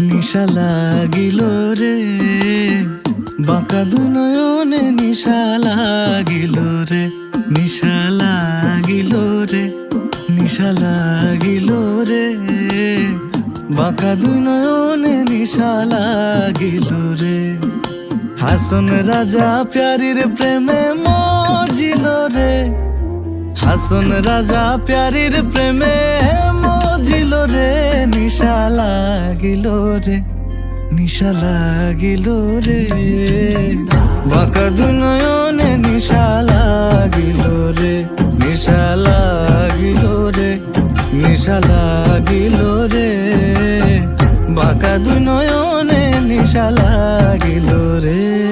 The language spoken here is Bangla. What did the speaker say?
নিশা লাগিল রে বাঁকা দু নয়নে নিশা লাগিল রে নিশা লাগিল রে নিশা লাগিল রে বাঁকা দু নয়নে নিশা লাগিল রে হাসন রাজা প্যারির প্রেমে মজিল রে হাসন রাজা প্যারির প্রেমে মজিল রে নিশা লাগিল রে নিশা লাগিল রে বাঁকা দু নয়নে নিশা লাগিল রে নিশা লাগিল রে নিশা লাগিল রে বাঁকা দু নয়নে নিশা লাগিল রে।